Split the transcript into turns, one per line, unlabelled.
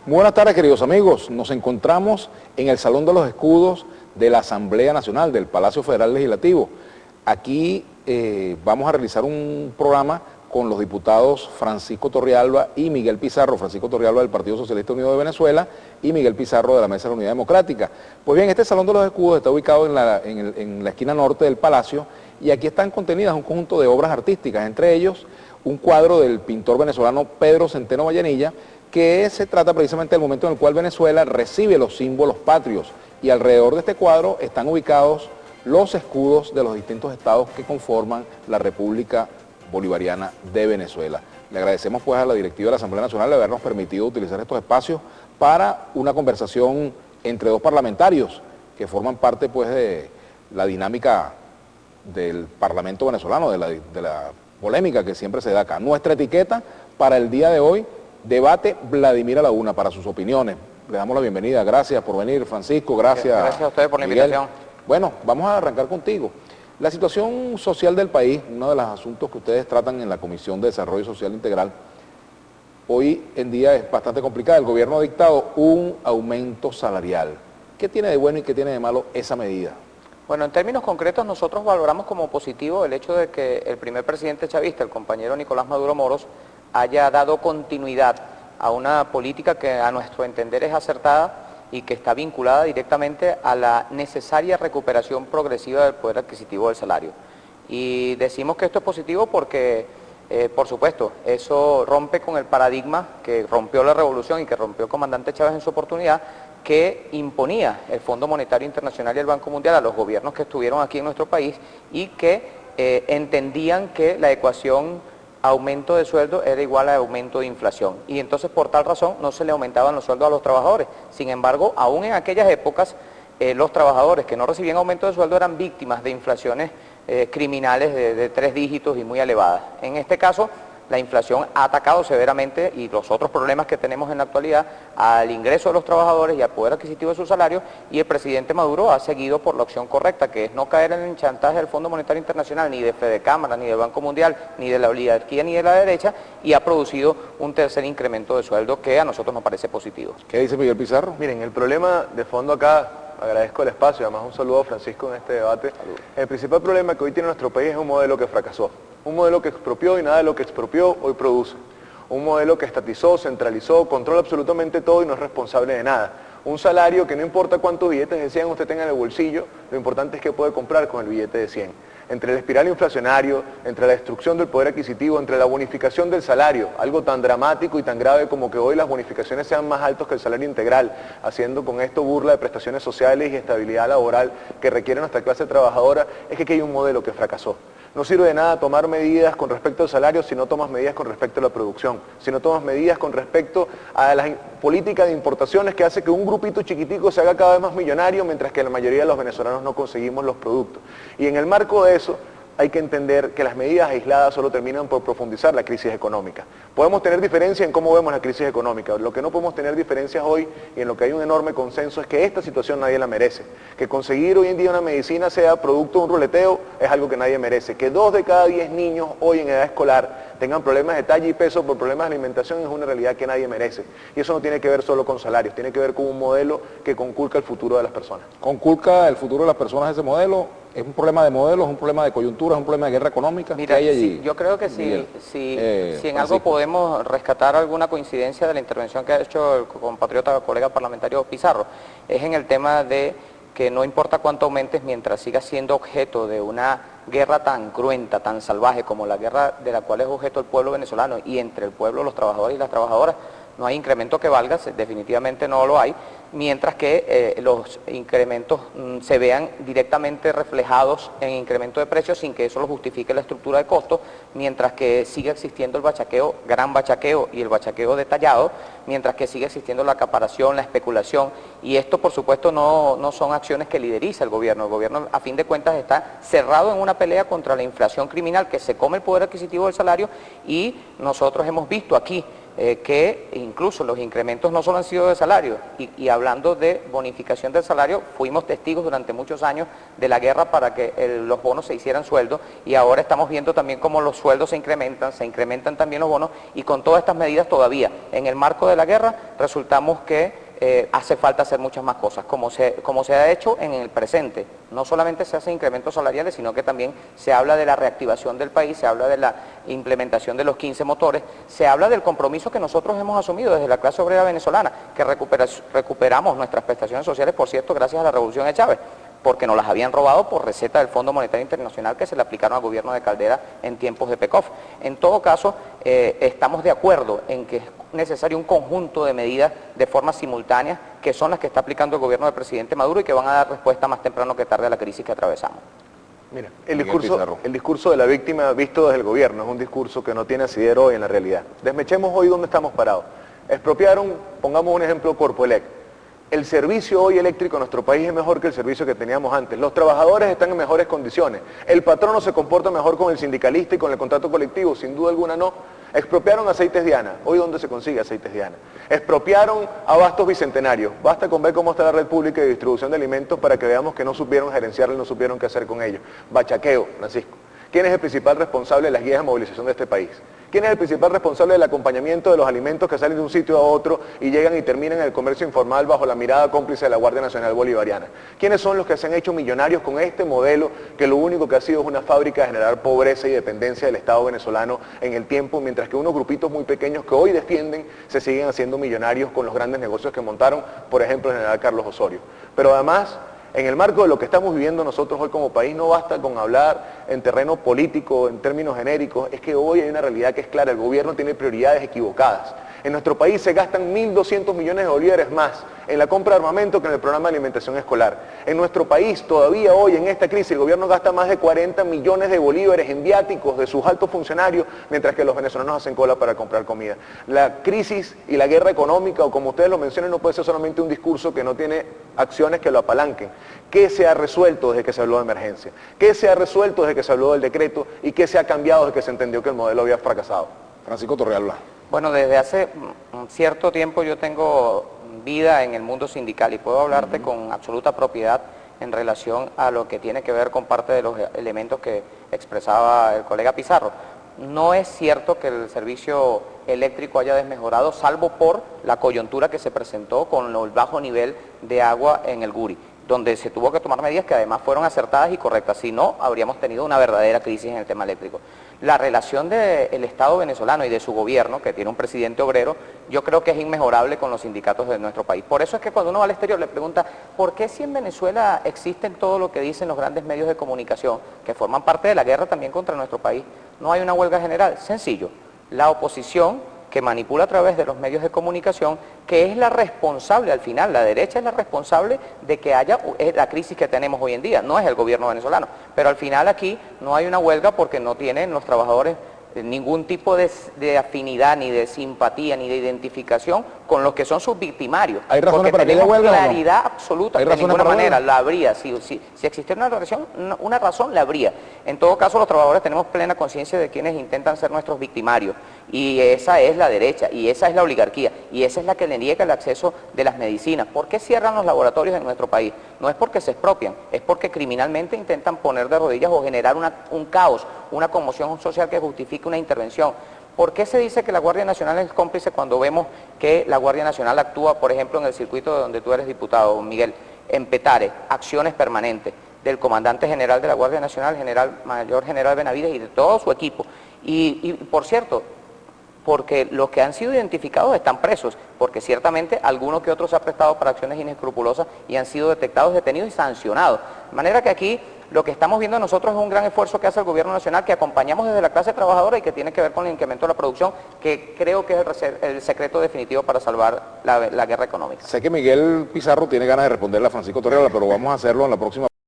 Muy buenas tardes, queridos amigos. Nos encontramos en el Salón de los Escudos de la Asamblea Nacional del Palacio Federal Legislativo. Aquí vamos a realizar un programa con los diputados Francisco Torrealba y Miguel Pizarro. Francisco Torrealba del Partido Socialista Unido de Venezuela y Miguel Pizarro de la Mesa de la Unidad Democrática. Pues bien, este Salón de los Escudos está ubicado en la esquina norte del Palacio y aquí están contenidas un conjunto de obras artísticas, entre ellos un cuadro del pintor venezolano Pedro Centeno Vallenilla, que se trata precisamente del momento en el cual Venezuela recibe los símbolos patrios, y alrededor de este cuadro están ubicados los escudos de los distintos estados que conforman la República Bolivariana de Venezuela. Le agradecemos pues a la directiva de la Asamblea Nacional de habernos permitido utilizar estos espacios para una conversación entre dos parlamentarios que forman parte pues de la dinámica del Parlamento venezolano, de la polémica que siempre se da acá. Nuestra etiqueta para el día de hoy: Debate Vladimir a la Una, para sus opiniones. Le damos la bienvenida. Gracias por venir, Francisco. Gracias
a ustedes por la invitación.
Bueno, vamos a arrancar contigo. La situación social del país, uno de los asuntos que ustedes tratan en la Comisión de Desarrollo Social Integral, hoy en día es bastante complicada. El gobierno ha dictado un aumento salarial. ¿Qué tiene de bueno y qué tiene de malo esa medida?
Bueno, en términos concretos nosotros valoramos como positivo el hecho de que el primer presidente chavista, el compañero Nicolás Maduro Moros, haya dado continuidad a una política que a nuestro entender es acertada y que está vinculada directamente a la necesaria recuperación progresiva del poder adquisitivo del salario. Y decimos que esto es positivo porque, por supuesto, eso rompe con el paradigma que rompió la revolución y que rompió el comandante Chávez en su oportunidad, que imponía el Fondo Monetario Internacional y el Banco Mundial a los gobiernos que estuvieron aquí en nuestro país y que entendían que la ecuación aumento de sueldo era igual a aumento de inflación, y entonces por tal razón no se le aumentaban los sueldos a los trabajadores. Sin embargo, aún en aquellas épocas, los trabajadores que no recibían aumento de sueldo eran víctimas de inflaciones criminales de 3 dígitos y muy elevadas. En este caso, la inflación ha atacado severamente, y los otros problemas que tenemos en la actualidad, al ingreso de los trabajadores y al poder adquisitivo de sus salarios, y el presidente Maduro ha seguido por la opción correcta, que es no caer en el chantaje del Fondo Monetario Internacional, ni de Fedecámara, ni del Banco Mundial, ni de la oligarquía, ni de la derecha, y ha producido un tercer incremento de sueldo que a nosotros nos parece positivo.
¿Qué dice Miguel Pizarro?
Miren, el problema de fondo acá, agradezco el espacio, además un saludo a Francisco en este debate. Salud. El principal problema que hoy tiene nuestro país es un modelo que fracasó. Un modelo que expropió y nada de lo que expropió hoy produce. Un modelo que estatizó, centralizó, controla absolutamente todo y no es responsable de nada. Un salario que no importa cuántos billetes de 100 usted tenga en el bolsillo, lo importante es que puede comprar con el billete de 100. Entre el espiral inflacionario, entre la destrucción del poder adquisitivo, entre la bonificación del salario, algo tan dramático y tan grave como que hoy las bonificaciones sean más altas que el salario integral, haciendo con esto burla de prestaciones sociales y estabilidad laboral que requiere nuestra clase trabajadora, es que aquí hay un modelo que fracasó. No sirve de nada tomar medidas con respecto al salario si no tomas medidas con respecto a la producción, si no tomas medidas con respecto a la política de importaciones que hace que un grupito chiquitico se haga cada vez más millonario, mientras que la mayoría de los venezolanos no conseguimos los productos. Y en el marco de eso, hay que entender que las medidas aisladas solo terminan por profundizar la crisis económica. Podemos tener diferencias en cómo vemos la crisis económica. Lo que no podemos tener diferencias hoy, y en lo que hay un enorme consenso, es que esta situación nadie la merece. Que conseguir hoy en día una medicina sea producto de un ruleteo es algo que nadie merece. Que 2 de cada 10 niños hoy en edad escolar tengan problemas de talla y peso por problemas de alimentación es una realidad que nadie merece. Y eso no tiene que ver solo con salarios, tiene que ver con un modelo que conculca el futuro de las personas.
¿Conculca el futuro de las personas ese modelo? ¿Es un problema de modelo, es un problema de coyuntura, es un problema de guerra económica?
Mira,
¿Qué hay allí?
sí, yo creo que si en algo podemos rescatar alguna coincidencia de la intervención que ha hecho el compatriota, colega parlamentario Pizarro, es en el tema de que no importa cuánto aumentes mientras sigas siendo objeto de una guerra tan cruenta, tan salvaje como la guerra de la cual es objeto el pueblo venezolano y entre el pueblo, los trabajadores y las trabajadoras, no hay incremento que valga, definitivamente no lo hay, mientras que los incrementos se vean directamente reflejados en incremento de precios sin que eso lo justifique la estructura de costos, mientras que siga existiendo el bachaqueo, gran bachaqueo y el bachaqueo detallado, mientras que siga existiendo la acaparación, la especulación, y esto por supuesto no son acciones que lideriza el gobierno a fin de cuentas está cerrado en una pelea contra la inflación criminal que se come el poder adquisitivo del salario, y nosotros hemos visto aquí que incluso los incrementos no solo han sido de salario, y hablando de bonificación del salario, fuimos testigos durante muchos años de la guerra para que los bonos se hicieran sueldo, y ahora estamos viendo también cómo los sueldos se incrementan también los bonos, y con todas estas medidas todavía, en el marco de la guerra, resultamos que hace falta hacer muchas más cosas, como se ha hecho en el presente. No solamente se hacen incrementos salariales, sino que también se habla de la reactivación del país, se habla de la implementación de los 15 motores, se habla del compromiso que nosotros hemos asumido desde la clase obrera venezolana, que recuperamos nuestras prestaciones sociales, por cierto, gracias a la revolución de Chávez, porque nos las habían robado por receta del Fondo Monetario Internacional que se le aplicaron al gobierno de Caldera en tiempos de PECOF. En todo caso, estamos de acuerdo en que es necesario un conjunto de medidas de forma simultánea, que son las que está aplicando el gobierno del presidente Maduro y que van a dar respuesta más temprano que tarde a la crisis que atravesamos.
Mira, el discurso de la víctima visto desde el gobierno es un discurso que no tiene asidero hoy en la realidad. Desmechemos hoy dónde estamos parados. Expropiaron, pongamos un ejemplo, Corpoelec. El servicio hoy eléctrico en nuestro país es mejor que el servicio que teníamos antes. Los trabajadores están en mejores condiciones. El patrono se comporta mejor con el sindicalista y con el contrato colectivo, sin duda alguna no. Expropiaron Aceites Diana. Hoy, ¿dónde se consigue Aceites Diana? Expropiaron Abastos Bicentenario. Basta con ver cómo está la red pública de distribución de alimentos para que veamos que no supieron gerenciarlo y no supieron qué hacer con ellos. Bachaqueo, Francisco. ¿Quién es el principal responsable de las guías de movilización de este país? ¿Quién es el principal responsable del acompañamiento de los alimentos que salen de un sitio a otro y llegan y terminan en el comercio informal bajo la mirada cómplice de la Guardia Nacional Bolivariana? ¿Quiénes son los que se han hecho millonarios con este modelo que lo único que ha sido es una fábrica de generar pobreza y dependencia del Estado venezolano en el tiempo, mientras que unos grupitos muy pequeños que hoy defienden se siguen haciendo millonarios con los grandes negocios que montaron, por ejemplo, el general Carlos Osorio? Pero además, en el marco de lo que estamos viviendo nosotros hoy como país, no basta con hablar en terreno político, en términos genéricos, es que hoy hay una realidad que es clara, el gobierno tiene prioridades equivocadas. En nuestro país se gastan 1.200 millones de bolívares más en la compra de armamento que en el programa de alimentación escolar. En nuestro país, todavía hoy, en esta crisis, el gobierno gasta más de 40 millones de bolívares en viáticos de sus altos funcionarios, mientras que los venezolanos hacen cola para comprar comida. La crisis y la guerra económica, o como ustedes lo mencionan, no puede ser solamente un discurso que no tiene acciones que lo apalanquen. ¿Qué se ha resuelto desde que se habló de emergencia? ¿Qué se ha resuelto desde que se habló del decreto? ¿Y qué se ha cambiado desde que se entendió que el modelo había fracasado?
Francisco Torrealba.
Bueno, desde hace cierto tiempo yo tengo vida en el mundo sindical y puedo hablarte con absoluta propiedad en relación a lo que tiene que ver con parte de los elementos que expresaba el colega Pizarro. No es cierto que el servicio eléctrico haya desmejorado, salvo por la coyuntura que se presentó con el bajo nivel de agua en el Guri, donde se tuvo que tomar medidas que además fueron acertadas y correctas. Si no, habríamos tenido una verdadera crisis en el tema eléctrico. La relación del Estado venezolano y de su gobierno, que tiene un presidente obrero, yo creo que es inmejorable con los sindicatos de nuestro país. Por eso es que cuando uno va al exterior le pregunta, ¿por qué si en Venezuela existen todo lo que dicen los grandes medios de comunicación, que forman parte de la guerra también contra nuestro país, no hay una huelga general? Sencillo, la oposición que manipula a través de los medios de comunicación, que es la responsable, al final, la derecha es la responsable de que haya la crisis que tenemos hoy en día, no es el gobierno venezolano. Pero al final aquí no hay una huelga porque no tienen los trabajadores ningún tipo de afinidad, ni de simpatía, ni de identificación con los que son sus victimarios.
¿Hay razones para que haya huelga
claridad absoluta, de ninguna manera la habría. Si existiera una razón, la habría. En todo caso, los trabajadores tenemos plena conciencia de quienes intentan ser nuestros victimarios, y esa es la derecha, y esa es la oligarquía, y esa es la que le niega el acceso de las medicinas. ¿Por qué cierran los laboratorios en nuestro país? No es porque se expropian, es porque criminalmente intentan poner de rodillas o generar un caos, una conmoción social que justifique una intervención. ¿Por qué se dice que la Guardia Nacional es cómplice cuando vemos que la Guardia Nacional actúa, por ejemplo, en el circuito de donde tú eres diputado, Miguel, en Petare, acciones permanentes del comandante general de la Guardia Nacional, mayor general Benavides, y de todo su equipo? Y por cierto, porque los que han sido identificados están presos, porque ciertamente alguno que otro se ha prestado para acciones inescrupulosas y han sido detectados, detenidos y sancionados. De manera que aquí lo que estamos viendo nosotros es un gran esfuerzo que hace el gobierno nacional, que acompañamos desde la clase trabajadora y que tiene que ver con el incremento de la producción, que creo que es el secreto definitivo para salvar la guerra económica.
Sé que Miguel Pizarro tiene ganas de responderle a Francisco Torrealba, pero vamos a hacerlo en la próxima